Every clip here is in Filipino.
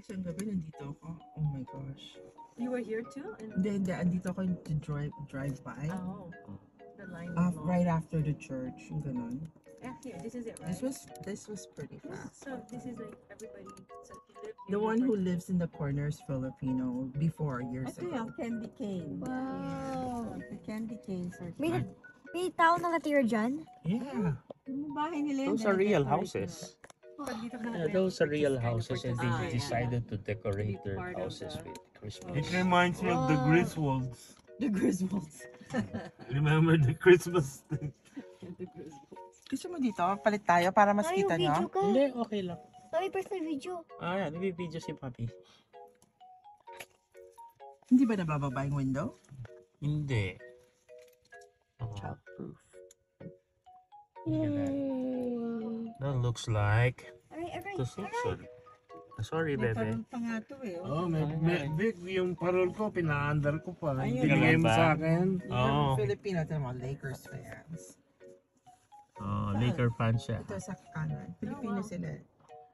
Isang gabi nandito ako. Oh my gosh. You were here too? Hindi. Andito ako to drive by. Oh, the line was long. Right after the church. Yung ganun. Yeah, here, this is it, right? This was pretty fast. So this is like everybody. So you live here. The one who lives in the corner is Filipino before years Ito ago. yung candy cane. Wow. The candy canes are May tao nakatira dyan? Yeah. yung bahay nila yun. Those are real houses. Pag dito ka Yeah, those are real houses, and they Ah, yeah. decided to decorate their part of houses the- with Christmas. It reminds me of the Wow. Griswolds. The Griswolds. Remember the Christmas thing? The Griswolds. Gusto mo dito? Palit tayo para mas Ay, kita video nyo? ka. Hindi, okay lang. Ay, personal video. Ah, yan, nabibideo si Papi. Hindi ba nabababa yung window? Hindi. Childproof. That looks like Aray. the Simpson. Sorry, May bebe. parang pa nga to eh. Oh, Vic, yung parol ko, pinaandar ko pa. Ayun. Binigay mo Ganun ba? sa akin. Oh. Filipino, ito mga Lakers fans. Oh, Laker fan siya. Ito sa kanan. Filipino sila.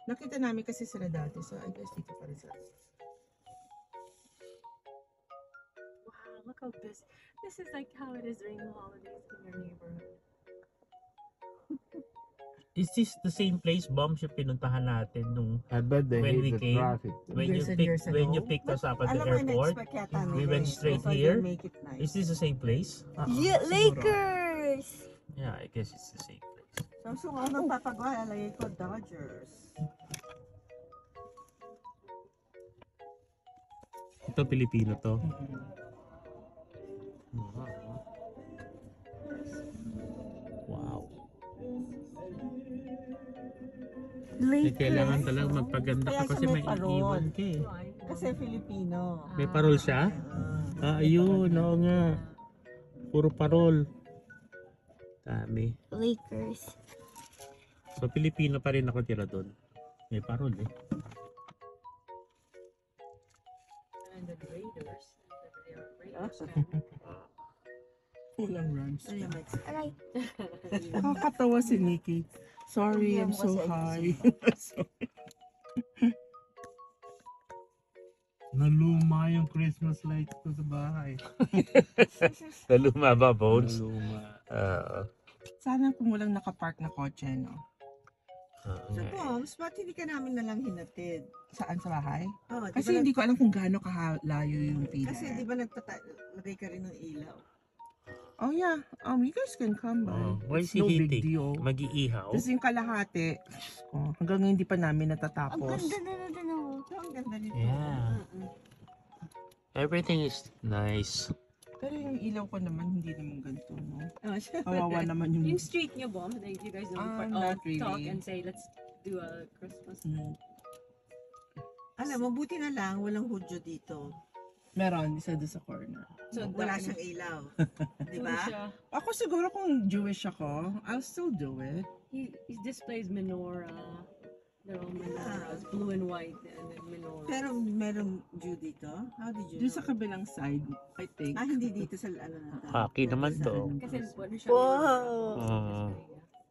Nakita namin kasi sila dati, so I guess dito pa rin sila. Wow, look how this is like how it is during the holidays in your neighborhood. Is this the same place, Bombs, yung pinuntahan natin nung I bet they When we hate the came, traffic. Years and years ago? when you picked us up at the Alam mo, airport? in-expect yata We nila went eh. straight So they here? make it nice. Is this the same place? Yeah, Lakers! Yeah, I guess it's the same place. Samsung ako magpapagawa, lalagay ko Dodgers. Ito, Pilipino to. Wow. Kailangan talaga magpaganda ka Kaya kasi siya may may parol. iiwan ka eh. Kasi Filipino. May parol siya? Ah, ayun, oo nga. Puro parol. Dami. Lakers. So, Pilipino pa rin ako tira doon. May parol eh. And the Raiders. They are Ah. Raiders. Walang runs. Ano yung Mexican? Aray. Nakakatawa si Nikki. Sorry, I'm so high. Naluma yung Christmas lights ko sa bahay. Naluma ba, Bones? Naluma. Sana kung walang nakapark na kotse, no? So, Boms, ba't hindi ka namin nalang hinatid? Saan sa bahay? Oh, di Kasi ba hindi ko alam kung gaano kalayo yung pila. Kasi di ba nagpatay ka rin ng ilaw? Oh yeah, you guys can come by. Why It's is he no big hitting? deal. Mag-iihaw? Tapos yung kalahati, hanggang ngayon hindi pa namin Ang natatapos. ganda na din ako. So, ang ganda nito. Yeah. Everything is nice. Pero yung ilaw ko naman, hindi naman ganito, no? Oh, syempre. Kawawa naman yung... Yung street niyo, Bomb, like you guys don't Not talk really. and say, let's do a Christmas. Alam, mabuti na lang, walang hudyo dito. Meron, isa doon sa corner. So, wala siyang ilaw. Di ba? Ako siguro kung Jewish ako, I'll still do it. He displays menorah. They're all menorahs, blue and white, and then menorah. Pero merong Jew dito? How did you Doon sa know? kabilang side, I think. Hindi dito sa ano na. Haki naman to. Kasi ano siya? Wow.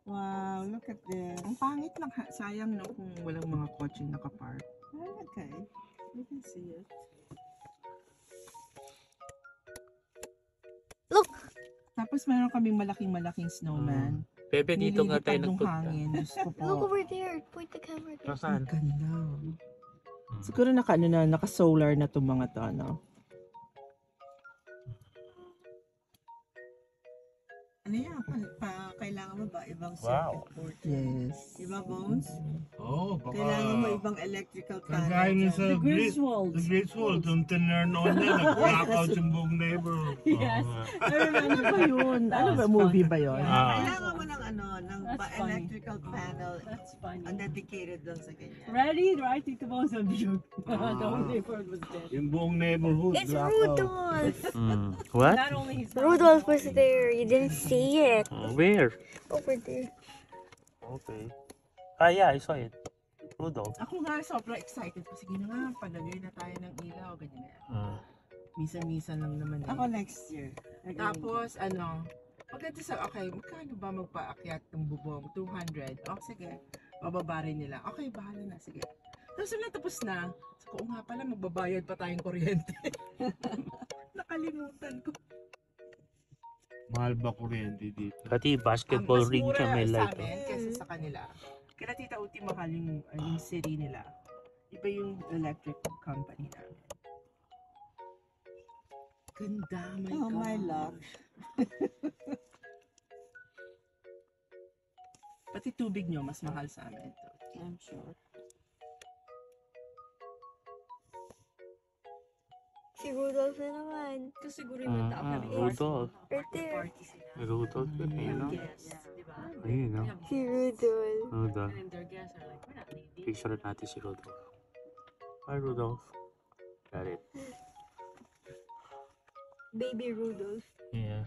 Wow, look at this. Ang pangit lang, sayang no kung walang mga kotse nakapark. Oh, okay. You can see it. Look! Tapos meron kaming malaking snowman. Bebe, dito nga tayo Nililipad yung nagpunta. hangin. Diyos ko po. Look over there. Point the camera there. Saan? Ang ganda. Siguro naka-solar na itong mga to, no? Ano yan? Kailangan mo ba ibang Wow. circuit board? Yes. Diba, Bones? Oh, baka... Kailangan mo ibang electrical panel. Kagaya niya dyan. sa The Griswolds, yung tinurn on niya, nag-blackout yung buong neighborhood. Yes. I remember. Ano ba yun? Ano ba, movie ba yun? Kailangan mo ng ng That's funny. electrical panel That's funny. dedicated doon sa ganyan. Ready? Right? Tito Bones of you. The whole neighborhood was dead. Yung buong neighborhood, It's blackout. Rudolph! What? Not only his Rudolph was there. You didn't see it. Where? Over there. Okay. Ah, yeah, I saw it. Rudolph. Ako nga, sobrang excited pa. Sige na nga, palagay na tayo ng ilaw. Ganyan na yan. Misa-misa lang naman eh. Ako next year. Tapos, pagdating sa, okay, magkano ba magpaakyat ng bubong? 200. Oh, sige. Bababa rin nila. Okay, bahala na. Sige. Tapos na tapos na. Sabi ko, nga pala, magbabayad pa tayong kuryente. Nakalimutan ko. Mahal ba kuryente dito? Pati basketball Mas ring mura siya may sa light. amin kaysa sa kanila. Kaya Tita Uti, mahal yung city nila. Iba yung electric company namin. Ganda, my Oh, God. my love. Pati tubig nyo, mas mahal sa amin ito. I'm sure. Si Rudolph na naman. Ito siguro yung tao na may Rudolph. Right there. party sila. Rudolph yun eh, no? Guests, di ba? Ayun, no? They have Si guests. Rudolph. Rudolph. And then their guests are like, we're not leaving. Picture natin si Rudolph. Hi, Rudolph. Got it. Baby Rudolph. Yeah.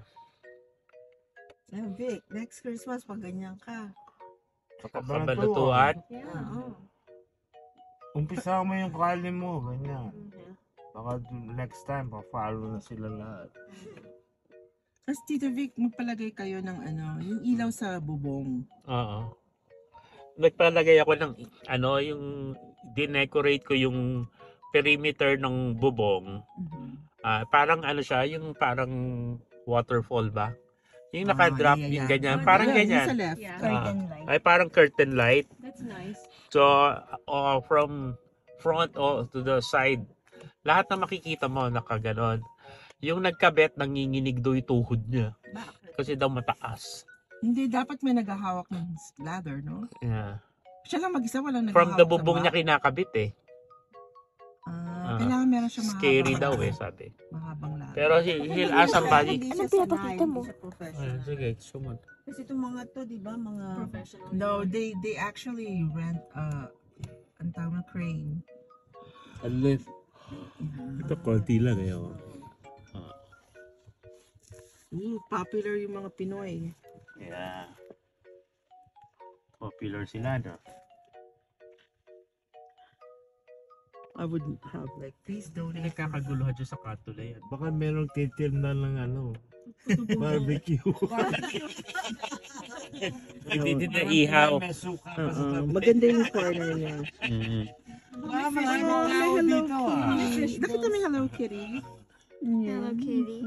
Vic, next Christmas, pag ganyan ka. Kabalutuan. Yeah. Oo. Umpisa mo yung kali mo, ganyan. Mhm. Baka next time, pa-follow na sila lahat. As Tito Vic, magpalagay kayo ng yung ilaw sa bubong. Oo. Nagpalagay ako ng yung dinecorate ko yung perimeter ng bubong. Parang siya, yung parang waterfall ba? Yung naka-drop, yung ganyan. Parang Yung ganyan. sa left. Yeah. Curtain light. Ay, parang curtain light. That's nice. So, from front to the side, lahat na makikita mo nakaganon. Yung nagkabet, nanginginig daw yung tuhod niya. Bakit? Kasi daw mataas. Hindi, dapat may naghahawak ng ladder, no? Yeah. Siya lang mag-isa, walang naghahawak From the sa bubong niya back. kinakabit eh. Kailangan meron siya Scary daw eh, sabi. Mahabang ladder. Pero he'll ask somebody. Hindi Ano siya pinapakita sanay, mo? hindi siya professional. Sige, sumunod. Kasi itong mga to, di ba, mga... Professional. No, they actually rent ang tawag na crane. A lift. Ito, konti lang eh. Popular yung mga Pinoy. Yeah. Popular sila, no? I would have like, please donate. Nagkakaguluhan dyan sa kanto na yan. Baka merong titirna ng barbecue. Hindi din na ihaw. May suka pa sa tabi. Maganda yung corner niya. Baka marami mga tao dito Nakita mo yung Hello Kitty? Hello, Kitty.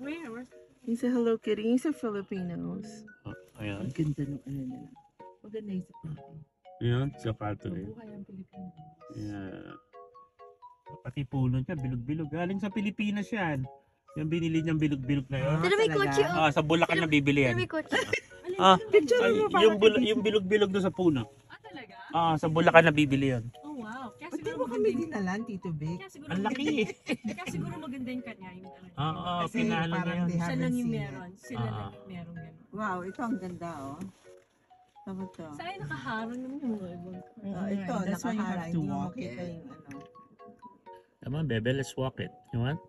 Where? Yung sa Hello Kitty, yung sa Filipinos. Ayan. Ang ganda ng nila. Maganda yung sa Pilipinas. Ayan, sa kanto na yan. Mabuhay ang Pilipinas. Yeah. Pati puno niya, bilog-bilog. Galing sa Pilipinas yan. Yung binili niyang bilog-bilog na yun. Pero may talaga? kotse, oh. Sa Bulacan na bibili Pero yan. may kotse. Picture Ay, mo yung bilog-bilog doon sa puno. Talaga? Sa Bulacan na bibili yan. Oh, wow. Kaya Ba't di siguro mo kami maganda yung... dinalan, Tito Vic? Kaya siguro Ang laki eh. Kaya siguro maganda yung kanya. Yung Oo, Kasi pinalo niya parang yun. they Siya haven't lang yung seen it. meron. Sila lang yung meron ganun. Wow, ito ang ganda, oh. Tama to. Saan nakaharang naman yung mga ibang Ito, That's why you nakahara, have to hindi mo walk makita it. yung Come on, baby, let's walk it. You want?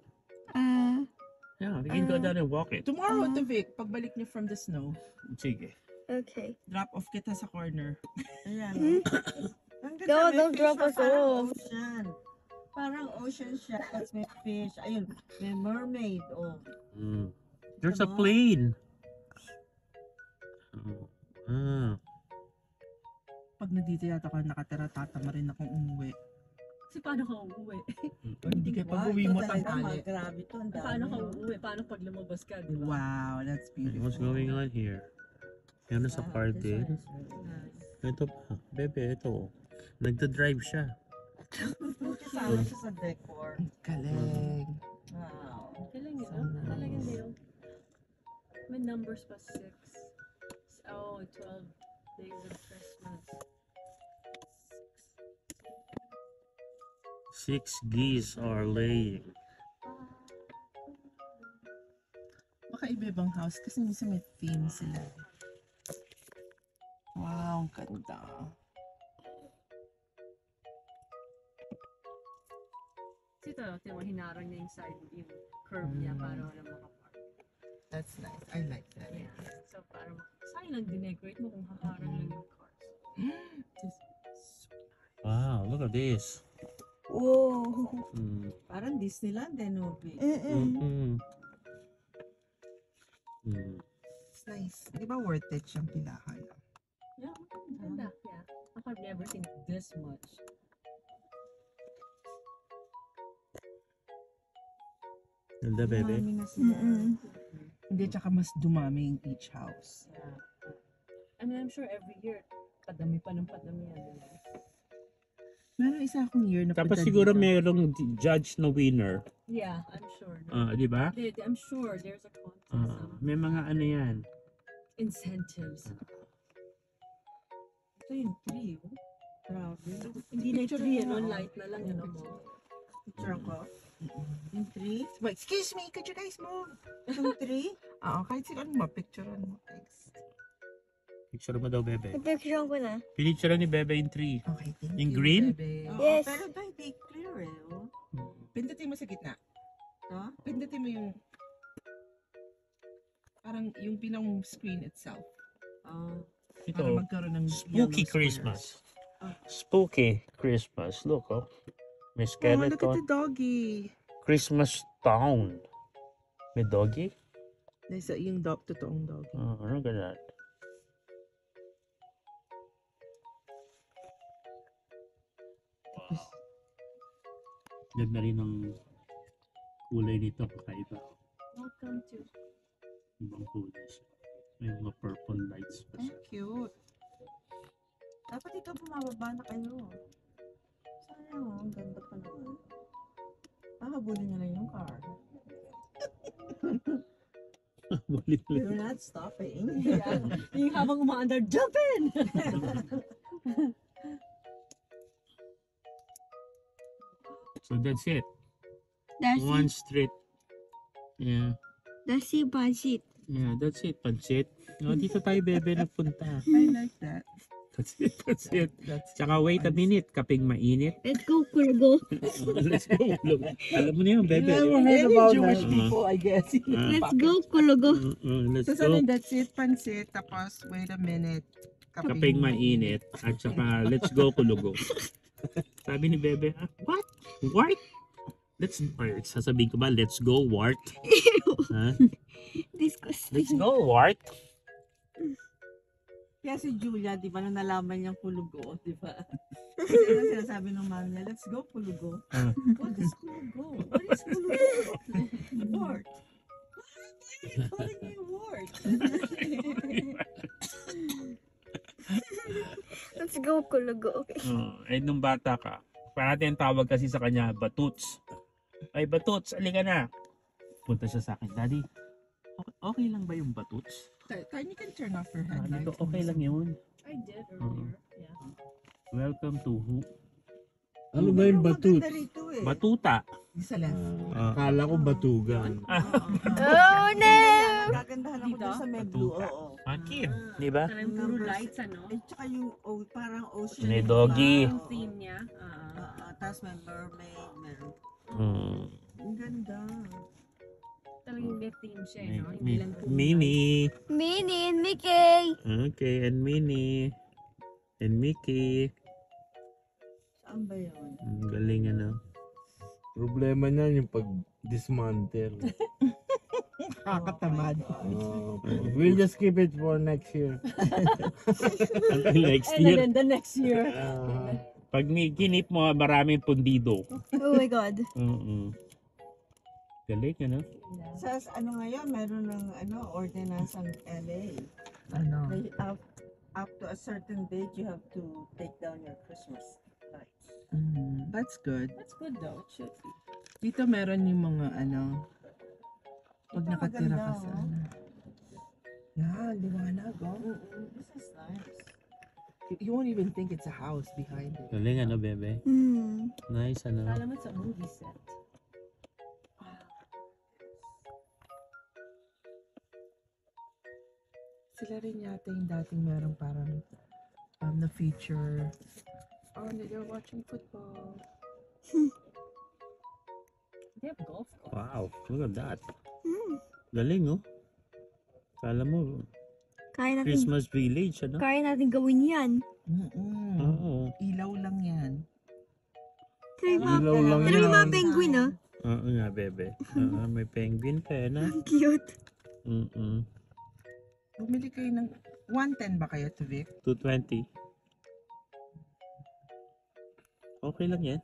Yeah, we can go down and walk it. Tomorrow, Tito Vic, pagbalik niyo from the snow, Sige. Okay. drop off kita sa corner. Ayan, oh. Ang ganda, No, may don't fish drop na us parang off. Ocean. Parang ocean siya, tapos may fish. Ayun, may mermaid, oh. There's a Diba? plane. Pag nandito yata ako nakatira, tatama rin akong umuwi. Kasi paano ka uuwi? Pag hindi kayo Wow, pag-uwi ito mo, talaga, tanghali. grabe to, ang dami. Paano ka oh. uuwi? Paano pag lumabas ka, di ba? Wow, that's beautiful. What's going on here? Yan sa Wow, part this din. one is really nice. Ito pa. Bebe, ito. Nagda-drive siya. Kasama siya sa decor. Galing. Wow. Galing yun, So no? nice. Talagang deal. May numbers pa 6. Oh, 12 days of Christmas. 6 geese are laying. Baka iba-ibang house kasi minsan may theme sila. Wow, ang ganda. Ito, tingnan mo, hinarang niya yung side, yung curve niya para wala makapark. That's nice. I like that. Yeah. So, parang, saan lang dinecorate mo kung haharang lang yung cars? Wow, look at this. Oh, Mm. parang Disneyland eh, no? Mm-mm. Mm. It's nice. Di ba worth it siyang pilahan? Yeah, ganda. Yeah. I've never seen this much. Ganda, bebe. Dumami na sila. Hindi, tsaka mas dumami yung each house. I mean, I'm sure every year, padami pa ng padami yan. Meron isa akong year na Tapos punta siguro dito. mayroong judge na winner. Yeah, I'm sure. Di ba? I'm sure there's a contest. May mga ano yan. Incentives. Ito yung tree. Oh. Grabe. Hindi na Picture tree, mo. ano, light na lang yun mo. Picture ko. Yung tree. But, excuse me, could you guys move? Yung tree. Oo, kahit sino mo, picturean mo. Thanks. Picture mo daw, bebe. Napicturean ko na. Pinicture ni bebe yung tree. Okay, thank Yung you, green? bebe. Oo, Yes. Pero ito hindi clear eh. Oh. Pindutin mo sa gitna. Ito? Pindutin mo yung parang yung pinang screen itself. Oh. Para Ito, magkaroon ng spooky yellow squares. Christmas. Spooky Christmas. Look, oh. May Oh, look at skeleton. the doggy. Christmas town. May doggy? Nasa yung dog, totoong doggy. Look at that. Ganda rin ang kulay nito, kakaiba. Welcome to. Ibang kulay siya. May mga purple lights pa Ang siya. cute. Dapat ito bumababa na kayo. Sayang oh, ang ganda pa naman. Habulin nyo lang yung car. Bulit lang. You're not stopping. Yung habang umaandar, jump in! So that's it. That's One it. street. Yeah. That's it, Pansit. Yeah, that's it. Pansit. No, dito tayo, bebe, nagpunta. I like that. That's it. That's it. That's Tsaka wait a minute, kaping mainit. Let's go, Kurgo. Let's go. Alam mo na yun, bebe. Any Jewish that. people, I guess. Let's go, Kurgo. Let's So, go. sana that's it, pansit. Tapos, wait a minute. Kaping mainit. At saka, let's go, kulugo. Sabi ni bebe, what? Wart? Sasabihin ko ba, let's go, Wart? Ha? Disgusting. Let's go, Wart? Kaya si Julia, di ba, nung nalaman niyang kulugo, di ba? Kasi ano sinasabi ng mami niya, let's go kulugo. What is kulugo? What is kulugo? Wart. Calling me wart. Let's go, Kurgo. Nung bata ka, parang tawag kasi sa kanya, Batuts. Ay, Batuts, alika na. Punta siya sa akin, Daddy, okay lang ba yung Batuts? Tiny can turn off her Dito, headlights. okay lang yun. I did earlier. Yeah. Welcome to who? Ano ba yung batut? Maganda rito eh. Batuta. Di sa left. Akala ko batugan. Oh, no! Gagandahan ako Dito? dun sa may blue. Batuta. Oo. Akin, di ba? Parang puro lights, ano? At saka yung parang ocean. May di doggy. ba? Yung theme niya. Tapos may mermaid. Meron. Ang ganda. Talagang may theme siya, no? Hindi lang puro Minnie. Minnie and Mickey. Okay, and Minnie. And Mickey. Saan ba yun? Ang galing ano. Problema niyan yung pag-dismantle. Kakatamad. We'll just keep it for next year. Until next And year. then the next year. Pag ginip mo, maraming pundido. Oh my God. Galing ano. Sa ano ngayon, meron ng ordinance ng LA. Ano? They up to a certain date, you have to take down your Christmas lights. That's good. That's good though. It should be. Dito meron yung mga pag Ito nakatira ka maganda, sa oh. Yan, liwanag, oh. This is nice. You won't even think it's a house behind it. Galing ano, bebe. Nice ano. Kala mo it's a movie set. Sila rin yata yung dating merong parang na feature. Oh, they're watching football. They have golf course. Wow, look at that. Galing oh. Kala mo, Kaya natin, Christmas village ano. kaya natin gawin yan. Oo. Ilaw lang yan. Try mo, Ilaw lang try mo mga yan. penguin, ah. Oo nga, bebe. May penguin pa yan ah. Ang cute. Bumili kayo ng 110 ba kayo to Vic? 220. Okay lang yan.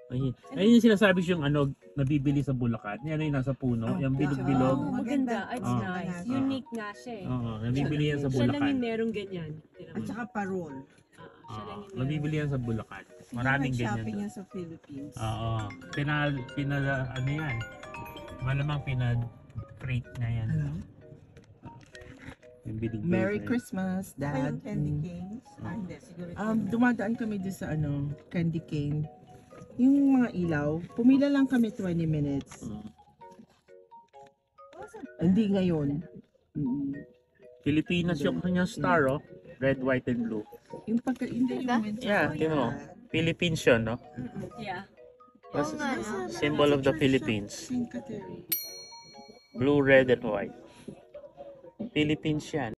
Ayun yung sinasabi ko yung ano, nabibili sa Bulacan. Yan yung nasa puno, yung bilog-bilog. Oh, maganda. It's Oh. nice. Oh. Unique nga siya eh. Oo, nabibili yan sa Siya lang yung Bulacan. merong ganyan. Tingnan At mo. saka parol. Siya lang yung meron. Nabibili yan sa Bulacan. Maraming shopping ganyan. yan sa Philippines. Oo. Ano yan? Malamang pinag-freight na yan. Hello? Yung bilog-bilog Merry na yan. Christmas, Saka Dad. yung candy canes. Hindi, siguro. Dumadaan kami doon sa candy cane. Yung mga ilaw, pumila lang kami 20 minutes. Hindi ngayon. Pilipinas yung kanyang star, oh. Red, white, and blue. Yung hindi yung winter. Yeah, tingnan mo. Philippines yun, no? Yeah. Oo nga, no? Symbol of the Philippines. Saint Catherine. Blue, red, and white. Philippines yan.